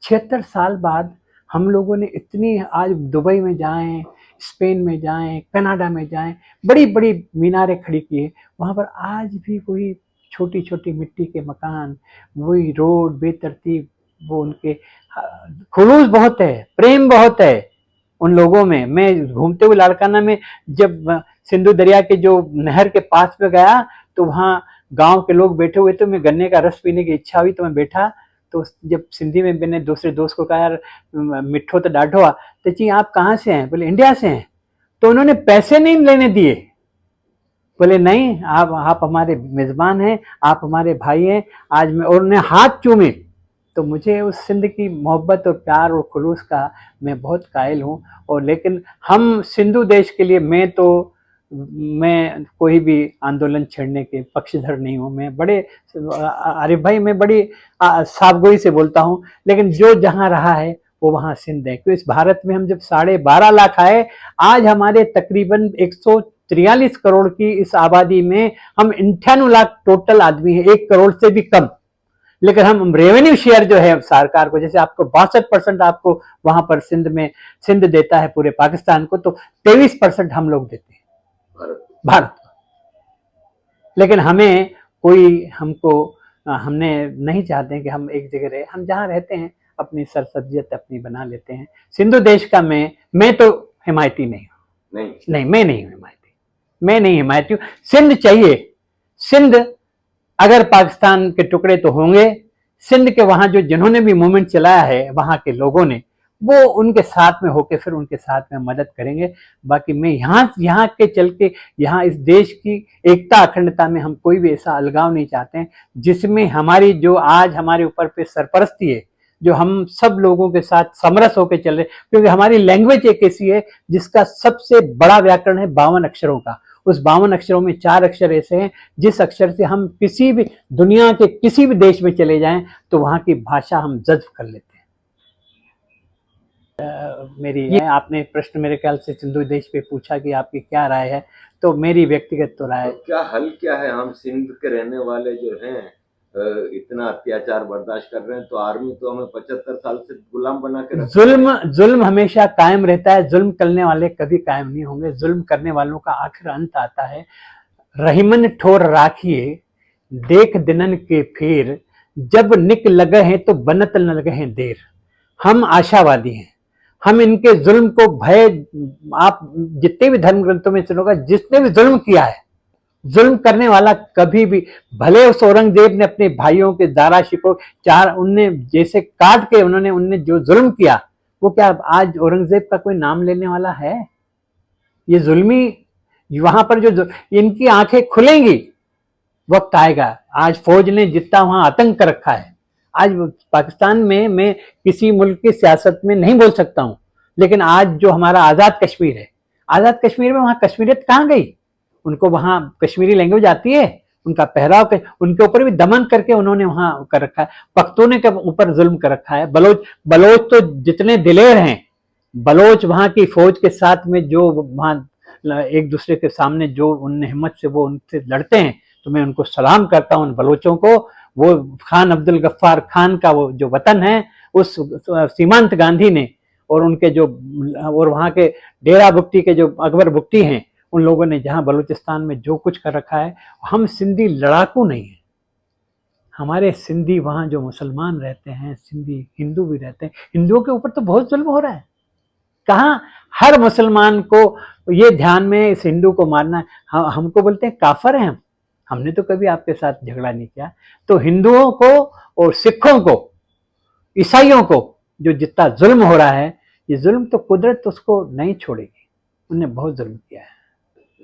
76 साल बाद हम लोगों ने इतनी, आज दुबई में जाएं, स्पेन में जाएं, कनाडा में जाएं, बड़ी बड़ी मीनारें खड़ी की है, वहाँ पर आज भी वही छोटी छोटी मिट्टी के मकान, वही रोड बेतरतीब, वो उनके खुलूस बहुत है, प्रेम बहुत है उन लोगों में। मैं घूमते हुए लाड़काना में जब सिंधु दरिया के जो नहर के पास में गया तो वहाँ गांव के लोग बैठे हुए थे, मैं गन्ने का रस पीने की इच्छा हुई तो मैं बैठा, तो जब सिंधी में मैंने दूसरे दोस्त को कहा यार मिठो तो डाढ़ो आ, तो जी आप कहाँ से हैं, बोले इंडिया से हैं। तो उन्होंने पैसे नहीं लेने दिए, बोले नहीं आप हमारे मेज़बान हैं, आप हमारे भाई हैं आज मैं, और उन्हें हाथ चूमे। तो मुझे उस सिंध की मोहब्बत और प्यार और खुलूस का मैं बहुत कायल हूँ। और लेकिन हम सिंधु देश के लिए, मैं कोई भी आंदोलन छेड़ने के पक्षधर नहीं हूँ। मैं बड़े आरिफ भाई, मैं बड़ी साफगोई से बोलता हूँ, लेकिन जो जहाँ रहा है वो वहाँ सिंध है। क्योंकि इस भारत में हम जब 12.5 लाख आए, आज हमारे तकरीबन 143 करोड़ की इस आबादी में हम 98 लाख टोटल आदमी हैं, 1 करोड़ से भी कम। लेकिन हम रेवेन्यू शेयर जो है सरकार को, जैसे आपको 62% आपको वहां पर सिंध देता है पूरे पाकिस्तान को, तो 23% हम लोग देते हैं भारत। लेकिन हमें कोई, हमने नहीं चाहते हैं कि हम एक जगह रहे, हम जहाँ रहते हैं अपनी सरसब्जियत अपनी बना लेते हैं। सिंधु देश का मैं तो हिमायती नहीं हूँ, नहीं मैं नहीं हूँ हिमायती, मैं नहीं हिमायती हूँ। सिंध चाहिए, सिंध अगर पाकिस्तान के टुकड़े तो होंगे, सिंध के वहां जो जिन्होंने भी मूवमेंट चलाया है वहां के लोगों ने, वो उनके साथ में होके फिर उनके साथ में मदद करेंगे। बाकी मैं यहाँ के चल के, यहाँ इस देश की एकता अखंडता में हम कोई भी ऐसा अलगाव नहीं चाहते हैं जिसमें हमारी जो आज हमारे ऊपर पे सरपरस्ती है, जो हम सब लोगों के साथ समरस होकर चल रहे, क्योंकि हमारी लैंग्वेज एक ऐसी है जिसका सबसे बड़ा व्याकरण है 52 अक्षरों का। उस 52 अक्षरों में 4 अक्षर ऐसे हैं जिस अक्षर से हम किसी भी दुनिया के किसी भी देश में चले जाएं तो वहां की भाषा हम जज्ब कर लेते हैं। मेरी आपने प्रश्न मेरे ख्याल से सिंधु देश पे पूछा कि आपकी क्या राय है, तो मेरी व्यक्तिगत तो राय, तो क्या हल क्या है? हम सिंध के रहने वाले जो हैं इतना अत्याचार बर्दाश्त कर रहे हैं, तो आर्मी तो हमें 75 साल से गुलाम बना के जुल्म हमेशा कायम रहता है, जुल्म करने वाले कभी कायम नहीं होंगे, जुल्म करने वालों का आखिर अंत आता है। रहीमन ठोर राखिए देख दिनन के फिर, जब निक लगे हैं तो बनत न लगे हैं देर। हम आशावादी हैं, हम इनके जुल्म को भय, आप जितने भी धर्म ग्रंथों में सुनोगा, जिसने भी जुल्म किया है, जुल्म करने वाला कभी भी, भले उस औरंगजेब ने अपने भाइयों के दारा शिको उनने जैसे काट के उनने जो जुल्म किया, वो क्या आज औरंगजेब का कोई नाम लेने वाला है? ये जुल्मी, वहां पर जो इनकी आंखें खुलेंगी, वक्त आएगा। आज फौज ने जितना वहां आतंक कर रखा है, आज पाकिस्तान में मैं किसी मुल्क की सियासत में नहीं बोल सकता हूं, लेकिन आज जो हमारा आजाद कश्मीर है, आजाद कश्मीर में वहां कश्मीरियत कहां गई? उनको वहां कश्मीरी लैंग्वेज आती है, उनका पहराव, उनके ऊपर भी दमन करके उन्होंने वहां कर रखा है। पख्तूने के ऊपर जुल्म कर रखा है। बलोच तो जितने दिलेर हैं, बलोच वहाँ की फौज के साथ में जो वहाँ एक दूसरे के सामने जो उन हिम्मत से वो उनसे लड़ते हैं, तो मैं उनको सलाम करता हूँ उन बलोचों को। वो खान अब्दुल गफ्फार खान का वो जो वतन है, उस सीमांत गांधी ने और उनके जो और वहाँ के डेरा बुगटी के जो अकबर बुगटी हैं, उन लोगों ने जहाँ बलूचिस्तान में जो कुछ कर रखा है। हम सिंधी लड़ाकू नहीं है, हमारे सिंधी वहाँ जो मुसलमान रहते हैं, सिंधी हिंदू भी रहते हैं, हिंदुओं के ऊपर तो बहुत जुल्म हो रहा है। कहाँ हर मुसलमान को ये ध्यान में इस हिंदू को मारना है। हमको बोलते हैं काफर हैं हम, हमने तो कभी आपके साथ झगड़ा नहीं किया। तो हिंदुओं को और सिखों को, ईसाइयों को जो जितना जुल्म हो रहा है, ये जुल्म तो कुदरत उसको नहीं छोड़ेगी, उन्होंने बहुत जुल्म किया है।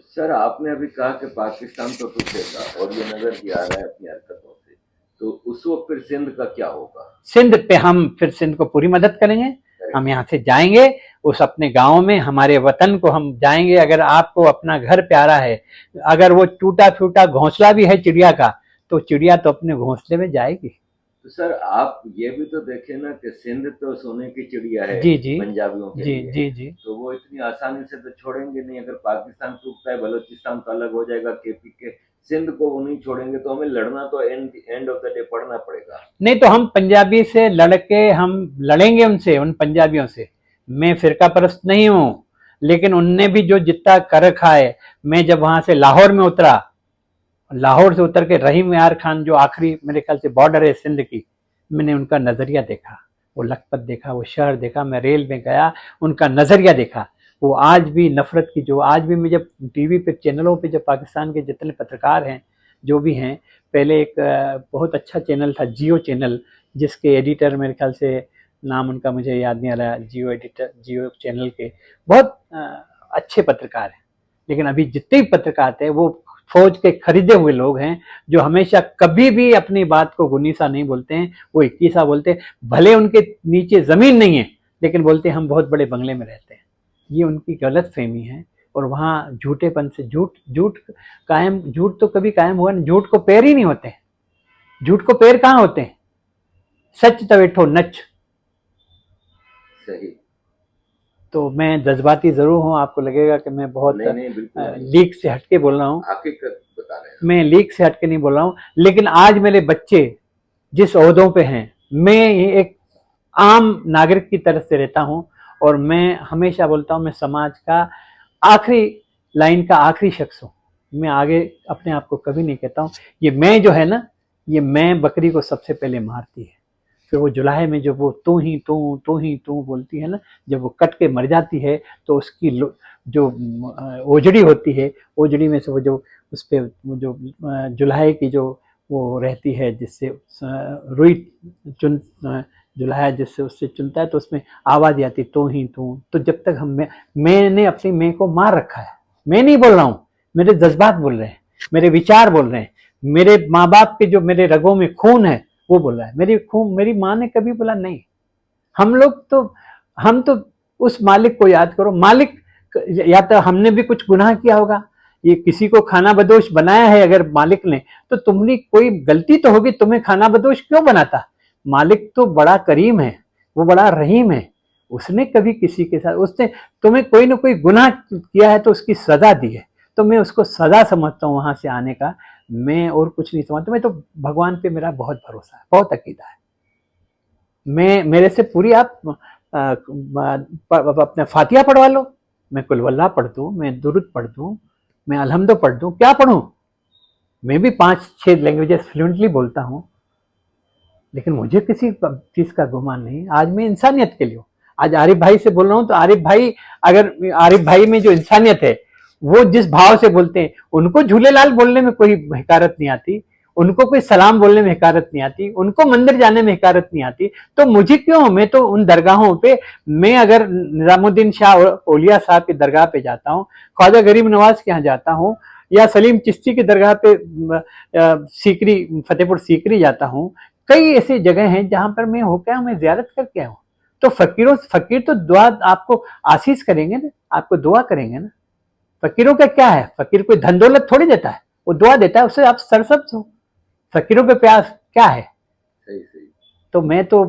सर, आपने अभी कहा कि पाकिस्तान तो टूटेगा और ये नजर भी आ रहा है अपनी हरकतों से, तो उस वक्त फिर सिंध का क्या होगा? सिंध पे हम फिर सिंध को पूरी मदद करेंगे। हम यहाँ से जाएंगे उस अपने गांव में, हमारे वतन को हम जाएंगे। अगर आपको अपना घर प्यारा है, अगर वो टूटा फूटा घोंसला भी है चिड़िया का, तो चिड़िया तो अपने घोंसले में जाएगी। तो सर, आप ये भी तो देखें ना कि सिंध तो सोने की चिड़िया है जी जी पंजाबियों के जी लिए, जी जी। तो वो इतनी आसानी से तो छोड़ेंगे नहीं। अगर पाकिस्तान टूटता है, बलूचिस्तान तो अलग हो जाएगा केपी के, सिंध को वो नहीं छोड़ेंगे, तो हमें लड़ना तो एंड ऑफ द डे पड़ना पड़ेगा। नहीं तो हम पंजाबी से लड़के हम लड़ेंगे उनसे, उन पंजाबियों से। मैं फिरका परस्त नहीं हूँ, लेकिन उनने भी जो जितना कर रखा है। मैं जब वहां से लाहौर में उतरा, लाहौर से उतर के रहीम यार खान जो आखिरी मेरे ख्याल से बॉर्डर है सिंध की, मैंने उनका नजरिया देखा, वो लखपत देखा, वो शहर देखा, मैं रेल में गया, उनका नजरिया देखा। वो आज भी नफरत की, जो आज भी मैं जब टीवी पे चैनलों पे जब पाकिस्तान के जितने पत्रकार हैं जो भी हैं, पहले एक बहुत अच्छा चैनल था जियो चैनल, जिसके एडिटर मेरे ख्याल से नाम उनका मुझे याद नहीं आ रहा, जियो एडिटर, जियो चैनल के बहुत अच्छे पत्रकार हैं। लेकिन अभी जितने भी पत्रकार थे वो फौज के खरीदे हुए लोग हैं, जो हमेशा कभी भी अपनी बात को गुनीसा नहीं बोलते हैं, वो 21 बोलते हैं। भले उनके नीचे जमीन नहीं है, लेकिन बोलते हैं हम बहुत बड़े बंगले में रहते हैं। ये उनकी गलत फहमी है। और वहाँ झूठेपन से झूठ तो कभी कायम हुआ नहीं। झूठ को पैर ही नहीं होते, झूठ को पैर कहाँ होते हैं? सच तवेठो नच। सही। तो मैं जज्बाती जरूर हूँ, आपको लगेगा कि मैं बहुत लीक से हटके बोल रहा हूँ, हकीकत बता रहे हैं। मैं लीक से हटके नहीं बोल रहा हूँ। लेकिन आज मेरे बच्चे जिस ओहदों पे हैं, मैं एक आम नागरिक की तरह से रहता हूँ, और मैं हमेशा बोलता हूँ मैं समाज का आखिरी लाइन का आखिरी शख्स हूँ। मैं आगे अपने आप को कभी नहीं कहता हूँ। ये मैं जो है ना, ये मैं बकरी को सबसे पहले मारती है, फिर वो जुलाहे में जब वो तू ही तू बोलती है ना, जब वो कट के मर जाती है, तो उसकी जो ओजड़ी होती है, ओजड़ी में से वो जो उस पर जो जुलाहे की जो वो रहती है, जिससे रुई चुन जुलाहा जिससे उससे चुनता है, तो उसमें आवाज़ आती तो ही तू। तो जब तक मैंने अपनी मैं को मार रखा है। मैं नहीं बोल रहा हूँ, मेरे जज्बात बोल रहे हैं, मेरे विचार बोल रहे हैं, मेरे माँ बाप के जो मेरे रगों में खून है वो बोल रहा है। मेरी माँ ने कभी बोला नहीं। हम तो उस मालिक को याद करो। मालिक, या तो हमने भी कुछ गुनाह किया होगा, ये किसी को खाना बदोश बनाया है अगर मालिक ने, तो तुम्हारी कोई गलती तो होगी, तुम्हें खाना बदोश क्यों बनाता? मालिक तो बड़ा करीम है, वो बड़ा रहीम है। उसने कभी किसी के साथ, उसने तुम्हें कोई ना कोई गुनाह किया है तो उसकी सजा दी है, तो मैं उसको सजा समझता हूँ वहां से आने का। मैं और कुछ नहीं समझता। मैं तो भगवान पे मेरा बहुत भरोसा है, बहुत अकीदा है। मैं मेरे से पूरी आप अपने फातिहा पढ़वा लो, मैं कुल वल्लाह पढ़ दूँ, मैं दुरूद पढ़ दूँ, मैं अलहम्दो पढ़ दूँ, क्या पढ़ूँ? मैं भी 5-6 लैंग्वेजेस फ्लुएंटली बोलता हूँ, लेकिन मुझे किसी चीज का गुमान नहीं। आज मैं इंसानियत के लिए हूँ। आज आरिफ भाई से बोल रहा हूँ, तो आरिफ भाई, अगर आरिफ भाई में जो इंसानियत है, वो जिस भाव से बोलते हैं, उनको झूलेलाल बोलने में कोई हिकारत नहीं आती, उनको कोई सलाम बोलने में हिकारत नहीं आती, उनको मंदिर जाने में हिकारत नहीं आती, तो मुझे क्यों? मैं तो उन दरगाहों पे, मैं अगर निजामुद्दीन शाह ओलिया साहब की दरगाह पे जाता हूँ, ख्वाजा गरीब नवाज के यहाँ जाता हूँ, या सलीम चिश्ती की दरगाह पे सीकरी, फतेहपुर सीकरी जाता हूँ, कई ऐसी जगह हैं जहां पर मैं होकर आया हूं, मैं जियारत करके आया हूं। तो फकीर तो दुआ आपको आशीष करेंगे ना, आपको दुआ करेंगे ना। फकीरों का क्या है? फकीर कोई धन दौलत थोड़ी देता है, वो दुआ देता है, उससे आप सरसब्ज हो। फकीरों के प्यास क्या है? सही सही। तो मैं तो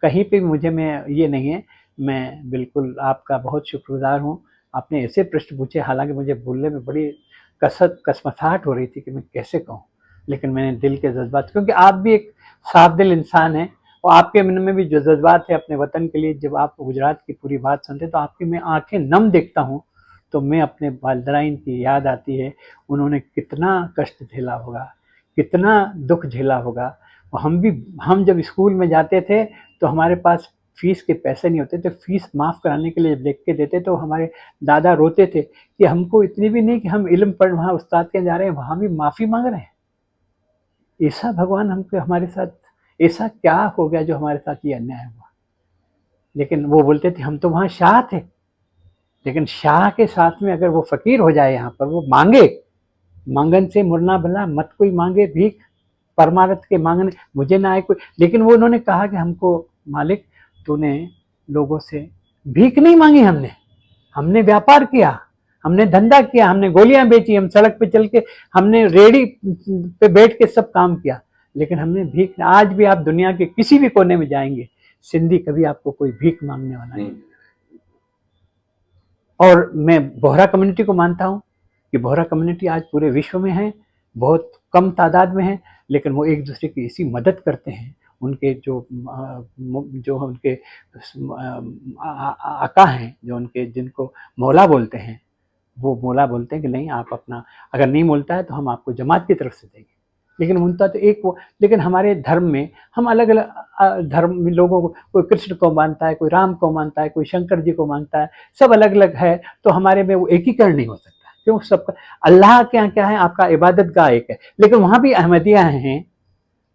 कहीं पे मुझे में ये नहीं है, मैं बिल्कुल आपका बहुत शुक्रगुजार हूँ। आपने ऐसे प्रश्न पूछे, हालांकि मुझे बोलने में बड़ी कसमसाहट हो रही थी कि मैं कैसे कहूँ, लेकिन मैंने दिल के जज्बात, क्योंकि आप भी एक साफ दिल इंसान हैं और आपके मन में भी जो जज्बात है अपने वतन के लिए, जब आप गुजरात की पूरी बात सुनते तो आपकी मैं आंखें नम देखता हूँ, तो मैं अपने वालिदैन की याद आती है। उन्होंने कितना कष्ट झेला होगा, कितना दुख झेला होगा। हम जब स्कूल में जाते थे तो हमारे पास फीस के पैसे नहीं होते थे, फीस माफ़ कराने के लिए जब लिख के देते तो हमारे दादा रोते थे कि हमको इतनी भी नहीं कि हम इल्म पढ़ वहाँ उस्ताद के जा रहे हैं, वहाँ भी माफ़ी मांग रहे हैं। ऐसा भगवान हमको हमारे साथ, ऐसा क्या हो गया जो हमारे साथ ये अन्याय हुआ। लेकिन वो बोलते थे हम तो वहाँ शाह थे, लेकिन शाह के साथ में अगर वो फकीर हो जाए, यहाँ पर वो मांगे, मांगन से मुरना भला, मत कोई मांगे भीख, परमारथ के मांगने मुझे ना आए कोई। लेकिन वो उन्होंने कहा कि हमको मालिक तूने लोगों से भीख नहीं मांगी, हमने व्यापार किया, हमने धंधा किया, हमने गोलियां बेची, हम सड़क पे चल के, हमने रेडी पे बैठ के सब काम किया, लेकिन हमने भीख। आज भी आप दुनिया के किसी भी कोने में जाएंगे, सिंधी कभी आपको कोई भीख मांगने वाला नहीं। और मैं बोहरा कम्युनिटी को मानता हूँ कि बोहरा कम्युनिटी आज पूरे विश्व में है, बहुत कम तादाद में है, लेकिन वो एक दूसरे की ऐसी मदद करते हैं। उनके जो उनके आका हैं, जो उनके जिनको मौला बोलते हैं, वो मौला बोलते हैं कि नहीं आप अपना, अगर नहीं बोलता है तो हम आपको जमात की तरफ से देंगे। लेकिन उनका तो एक वो, लेकिन हमारे धर्म में हम अलग अलग धर्म लोगों को, कोई कृष्ण को मानता है, कोई राम को मानता है, कोई शंकर जी को मानता है, सब अलग अलग है, तो हमारे में वो एकीकरण नहीं हो सकता। क्यों? सबका अल्लाह के यहाँ क्या है, आपका इबादत गाह एक है, लेकिन वहाँ भी अहमदिया हैं,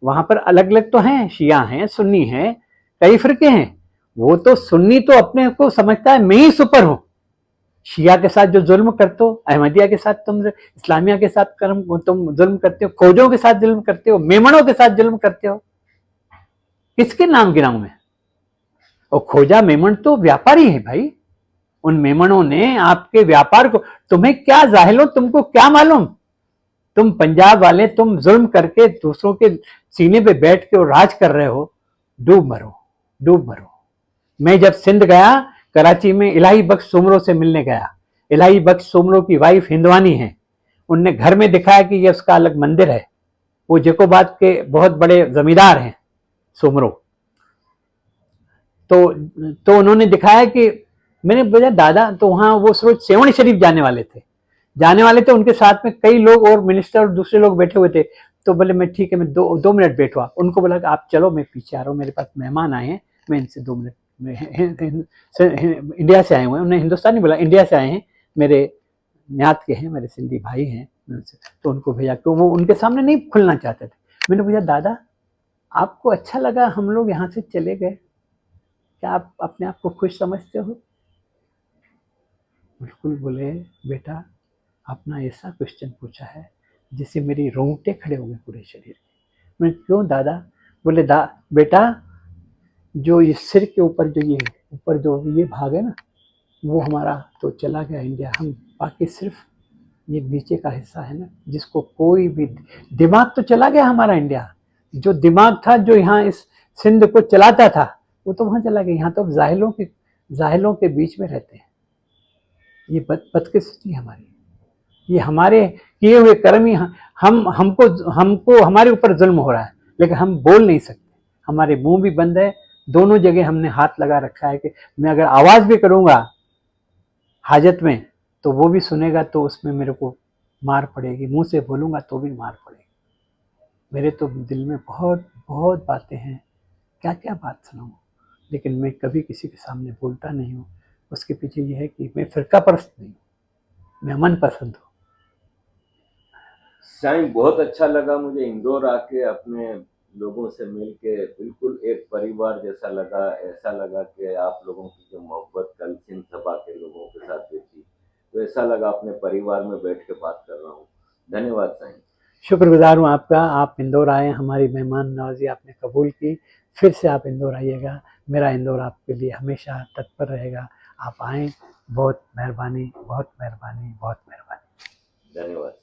वहाँ पर अलग अलग तो हैं, शिया हैं, सुन्नी हैं, कई फिरके हैं। वो तो सुन्नी तो अपने को समझता है मैं ही सुपर हूँ, शिया के साथ जो जुल्म करते हो, अहमदिया के साथ तुम, इस्लामिया के साथ तुम जुल्म करते हो, खोजों के साथ जुल्म करते हो, मेमनों के साथ जुल्म करते हो, किसके नाम गिनाऊं मैं? और खोजा मेमन तो व्यापारी है भाई, उन मेमनों ने आपके व्यापार को, तुम्हें क्या जाहिलो, तुमको क्या मालूम? तुम पंजाब वाले, तुम जुल्म करके दूसरों के सीने पे बैठ के और राज कर रहे हो, डूब मरो, डूब मरो। मैं जब सिंध गया, कराची में इलाही बख्श सोमरो से मिलने गया। इलाही बख्श सोमरो की वाइफ हिंदवानी है, उनने घर में दिखाया कि ये उसका अलग मंदिर है। वो जैकोबाद के बहुत बड़े जमींदार हैं सोमरो। तो उन्होंने दिखाया कि, मैंने बोला दादा, तो वहाँ वो रोज सेवण शरीफ जाने वाले थे, उनके साथ में कई लोग और मिनिस्टर और दूसरे लोग बैठे हुए थे। तो बोले मैं ठीक है, मैं दो मिनट बैठवा। उनको बोला कि आप चलो, मैं पीछे आ रहा हूँ, मेरे पास मेहमान आए हैं, मैं इनसे 2 मिनट, इंडिया से आए हुए हैं, उन्हें हिंदुस्तानी बोला, इंडिया से आए हैं, मेरे न्यात के हैं, मेरे सिंधी भाई हैं, तो उनको भेजा। तो वो उनके सामने नहीं खुलना चाहते थे। मैंने पूछा दादा आपको अच्छा लगा हम लोग यहाँ से चले गए, क्या आप अपने आप को खुश समझते हो? बिल्कुल। बोले बेटा आपने ऐसा क्वेश्चन पूछा है जिससे मेरी रोंगटे खड़े हो गए पूरे शरीर में। मैं क्यों दादा? बोले बेटा जो ये सिर के ऊपर जो ये भाग है ना, वो हमारा तो चला गया इंडिया, हम बाकी सिर्फ ये नीचे का हिस्सा है ना, जिसको कोई भी, दिमाग तो चला गया हमारा इंडिया, जो दिमाग था जो यहाँ इस सिंध को चलाता था वो तो वहाँ चला गया। यहाँ तो जाहिलों के बीच में रहते हैं। ये बदकिस्मती हमारी, ये हमारे किए हुए कर्म ही, हमको हमारे ऊपर जुल्म हो रहा है, लेकिन हम बोल नहीं सकते, हमारे मुंह भी बंद है। दोनों जगह हमने हाथ लगा रखा है कि मैं अगर आवाज भी करूंगा हाजत में तो वो भी सुनेगा, तो उसमें मेरे को मार पड़ेगी, मुंह से बोलूंगा तो भी मार पड़ेगी। मेरे तो दिल में बहुत बहुत बातें हैं, क्या क्या बात सुनाऊं, लेकिन मैं कभी किसी के सामने बोलता नहीं हूँ। उसके पीछे ये है कि मैं फिरका परस्त नहीं हूँ, मैं अमन पसंद हूँ। साईं बहुत अच्छा लगा मुझे इंदौर आके, अपने लोगों से मिलके, बिल्कुल एक परिवार जैसा लगा। ऐसा लगा कि आप लोगों की जो मोहब्बत कल सिंध सभा के लोगों के साथ देखी, तो ऐसा लगा अपने परिवार में बैठ के बात कर रहा हूँ। धन्यवाद साईं। शुक्रगुजार हूँ आपका, आप इंदौर आए, हमारी मेहमान नवाजी आपने कबूल की। फिर से आप इंदौर आइएगा, मेरा इंदौर आपके लिए हमेशा तत्पर रहेगा। आप आएँ, बहुत मेहरबानी, बहुत मेहरबानी, बहुत मेहरबानी। धन्यवाद।